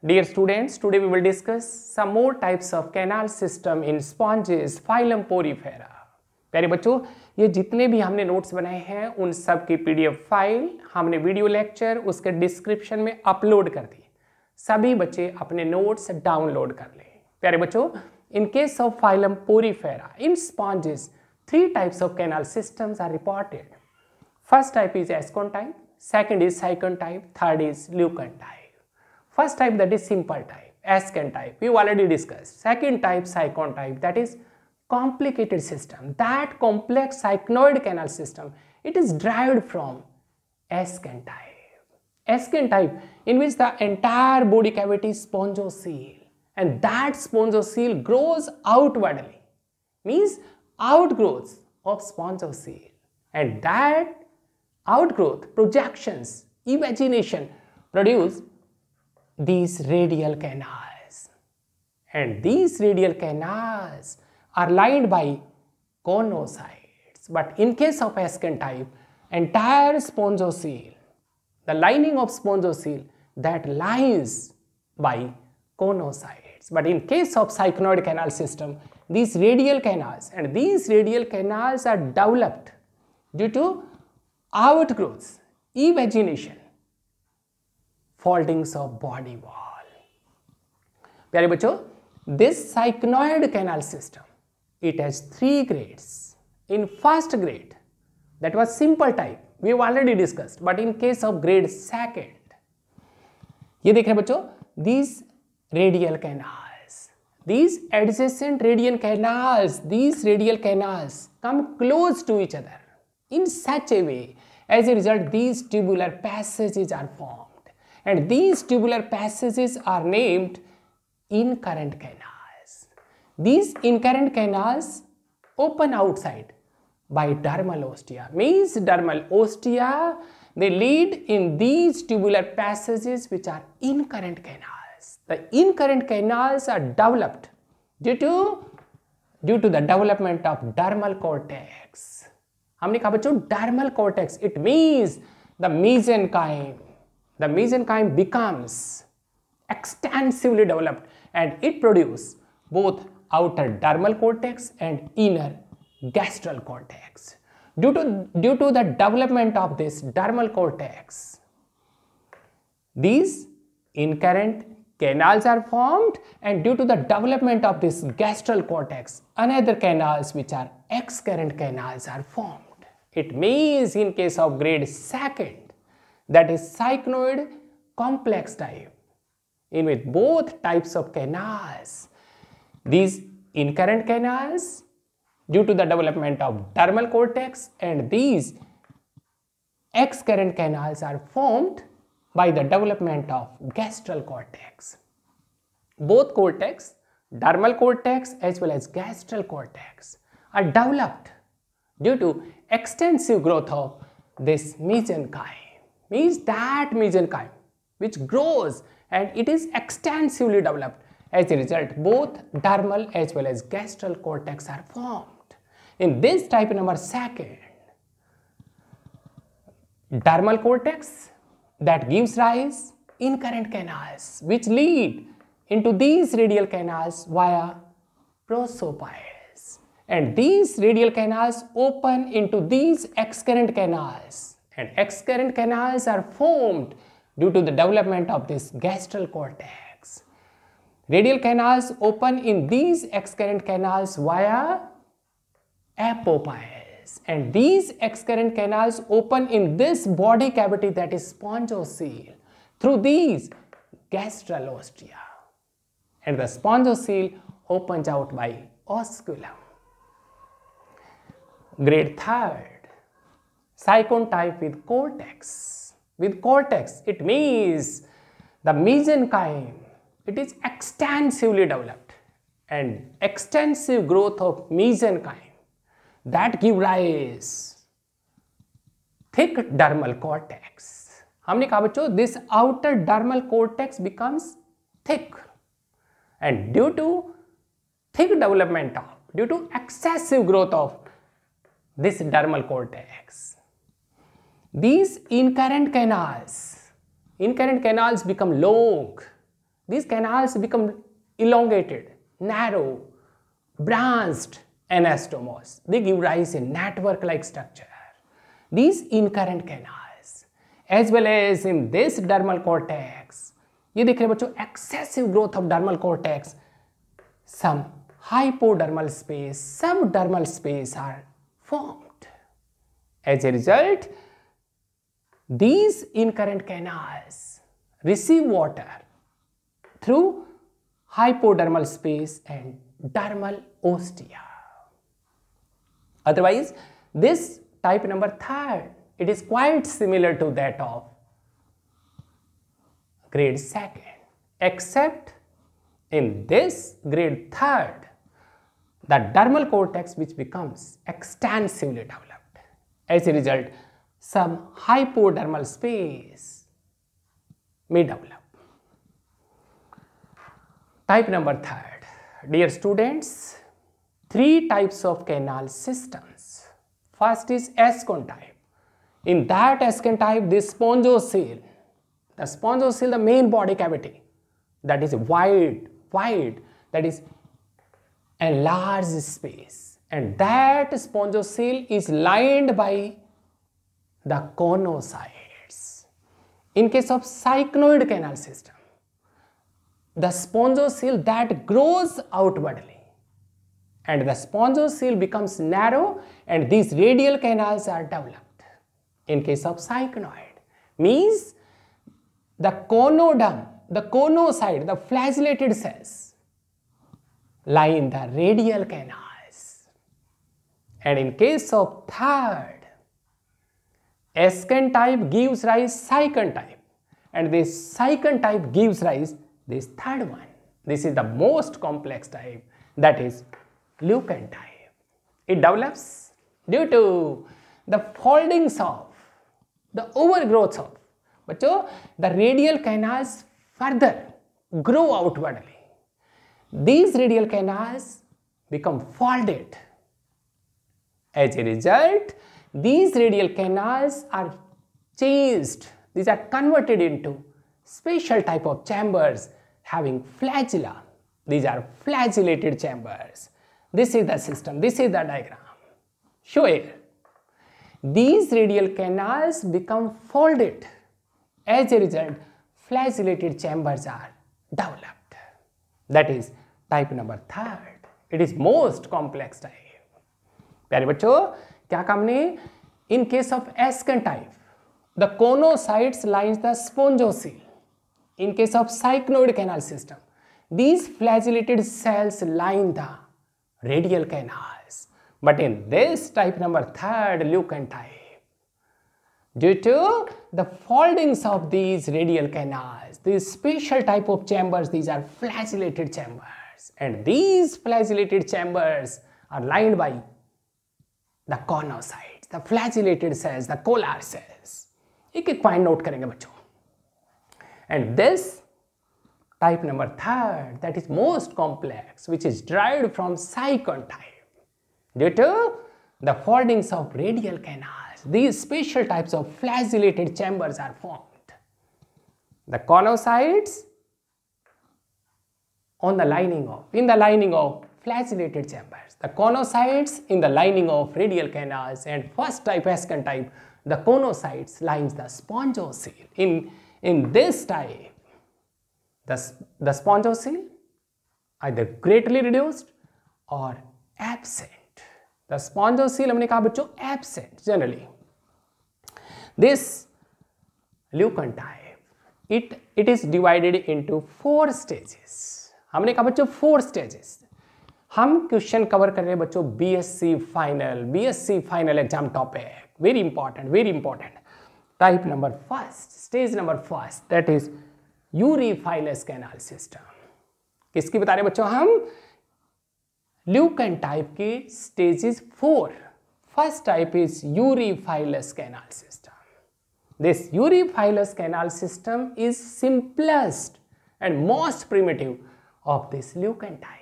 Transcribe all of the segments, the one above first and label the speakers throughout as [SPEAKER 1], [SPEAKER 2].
[SPEAKER 1] Dear students, today we will discuss some more types of canal system in sponges, phylum Porifera. प्यारे बच्चों, ये जितने भी हमने नोट्स बनाए हैं उन सब की पीडीएफ फाइल हमने वीडियो लेक्चर उसके डिस्क्रिप्शन में अपलोड कर दी। सभी बच्चे अपने नोट्स डाउनलोड कर लें। प्यारे बच्चों, in case of phylum Porifera, in sponges, three types of canal systems are reported. First type is Ascon type, second is Sycon type, third is Leucon type. First type, that is simple type, Ascon type, we already discussed. Second type, Sycon type, that is complicated system. That complex cycloid canal system, it is derived from Ascon type. Ascon type, in which the entire body cavity is spongiocele, and that spongiocele grows outwardly, means outgrowths of spongiocele, and that outgrowth, projections, evagination produce these radial canals, and these radial canals are lined by conocytes. But in case of Ascon type, entire spongiocele, the lining of spongiocele, that lines by conocytes. But in case of cycloid canal system, these radial canals are developed due to outgrowths, evagination, foldings of body wall. प्यारे बच्चों, this cycloid canal system, it has three grades. In first grade, that was simple type, we have already discussed. But in case of grade second, ये देख रहे बच्चों, these radial canals, these adjacent radial canals come close to each other in such a way, as a result these tubular passages are formed. And these tubular passages are named incurrent canals. These incurrent canals open outside by dermal ostia. Means dermal ostia, they lead in these tubular passages which are incurrent canals. The incurrent canals are developed due to the development of dermal cortex. हमने कहा बच्चों dermal cortex, it means the mesenchyme. The mesenchyme becomes extensively developed and it produces both outer dermal cortex and inner gastral cortex. Due to the development of this dermal cortex, these incurrent canals are formed, and due to the development of this gastral cortex, another canals which are excurrent canals are formed. It means in case of grade second, that is cycloid complex type, in which both types of canals, these incurrent canals due to the development of dermal cortex, and these excurrent canals are formed by the development of gastral cortex. Both cortex, dermal cortex as well as gastral cortex, are developed due to extensive growth of this mesenchyme. Means that mesenchyme which grows and it is extensively developed. As a result, both dermal as well as gastral cortex are formed. In this type number second, dermal cortex, that gives rise incurrent canals which lead into these radial canals via prosopiles, and these radial canals open into these excurrent canals, and excurrent canals are formed due to the development of this gastral cortex. Radial canals open in these excurrent canals via apopiles, and these excurrent canals open in this body cavity, that is spongiocele, through these gastral ostia, and the spongiocele opens out by osculum. Grade third, Sycon type with cortex. With cortex, it means the mesenchyme, it is extensively developed, and extensive growth of mesenchyme, that give rise thick dermal cortex. हमने कहा बच्चों, this outer dermal cortex becomes thick, and due to excessive growth of this dermal cortex, these incurrent canals become long these canals become elongated, narrow, branched anastomos. They give rise a network-like structure. These incurrent canals, as well as in this dermal cortex, ये देख रहे हैं बच्चों, excessive growth of dermal cortex, some hypodermal space, subdermal space are formed. As a result, these incurrent canals receive water through hypodermal space and dermal ostia. Otherwise, this type number 3, it is quite similar to that of grade 2nd, except in this grade 3rd, the dermal cortex which becomes extensively developed. As a result, some hypodermal space may develop. Type number 3rd. Dear students, 3 types of canal systems. First is Ascon type. In that Ascon type, this spongocele, the main body cavity, that is wide, that is enlarged space, and that spongocele is lined by the conocytes. In case of cycnoid canal system, the spongocele that grows outwardly, and the spongocele becomes narrow, and these radial canals are developed. In case of cycnoid, means the conodum, the conocyte, the flagellated cells line the radial canals. And in case of third, Ascon type gives rise cycon type, and this cycon type gives rise this third one. This is the most complex type, that is Leucan type. It develops due to the foldings of, the overgrowth of, बच्चों, the radial canals further grow outwardly. These radial canals become folded. As a result, these radial canals are changed, these are converted into special type of chambers having flagella. These are flagellated chambers. This is the system, this is the diagram. Show here. These radial canals become folded. As a result, flagellated chambers are developed. That is type number 3rd. It is most complex type. प्यारे बच्चों, क्या काम ने? In case of Ascon type, the conocytes lines the spongocele. In case of cycnoid canal system, these flagellated cells line the radial canals. But in this type number 3rd, Leucan type, due to the foldings of these radial canals, these special type of chambers, these are flagellated chambers, and these flagellated chambers are lined by the conocytes, the flagellated cells, the colar cells. एक point note करेंगे बच्चों. And this type number 3rd, that is most complex, which is derived from cycon type. Due to the foldings of radial canals, these special types of flagellated chambers are formed. The conocytes in the lining of flagellated chambers. The conocytes in the lining of radial canals, and first type, Ascon type, the conocytes lines the spongocele. In this type, the spongocele either greatly reduced or absent. The spongocele हमने कहा बच्चों absent generally. This Leucan type, it is divided into 4 stages. हमने कहा बच्चों 4 stages. हम question cover कर रहे हैं बच्चों BSc final exam topic. Very important. Type number 1st, stage number 1st, that is Euryphilus canal system. किसकी बता रहे हैं बच्चों हम? Leucan type के stages 4. First type is Euryphilus canal system. This Euryphilus canal system is simplest and most primitive of this Leucan type.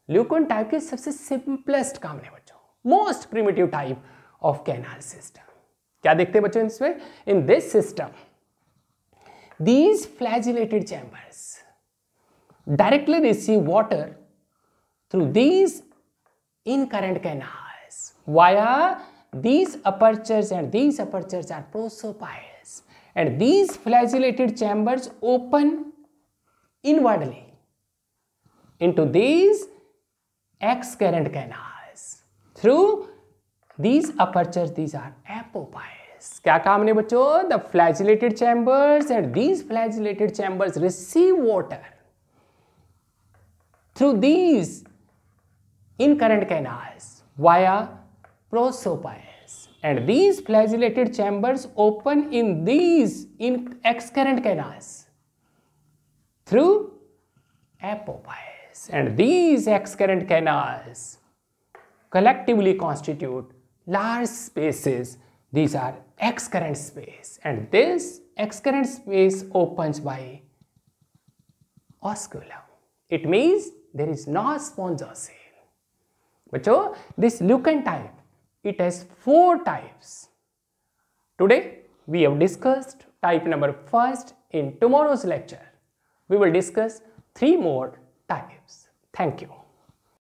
[SPEAKER 1] Leucan type के सबसे simplest काम है बच्चों, most primitive type of canal system. क्या देखते हैं बच्चों इसमें? In this system, these flagellated chambers, directly receive water through these incurrent canals via these apertures, and these apertures are prosopiles, and these flagellated chambers open inwardly into these excurrent canals through these apertures. These are apopiles. क्या काम ने बच्चों? The flagellated chambers, and these flagellated chambers receive water through these incurrent canals via prosopiles, and these flagellated chambers open in these excurrent canals through apopiles, and these excurrent canals collectively constitute large spaces. These are excurrent space, and this excurrent space opens by osculum. It means there is no spongocele. बच्चों, this Lucan type, it has 4 types. Today we have discussed type number 1. In tomorrow's lecture we will discuss 3 more types. Thank you.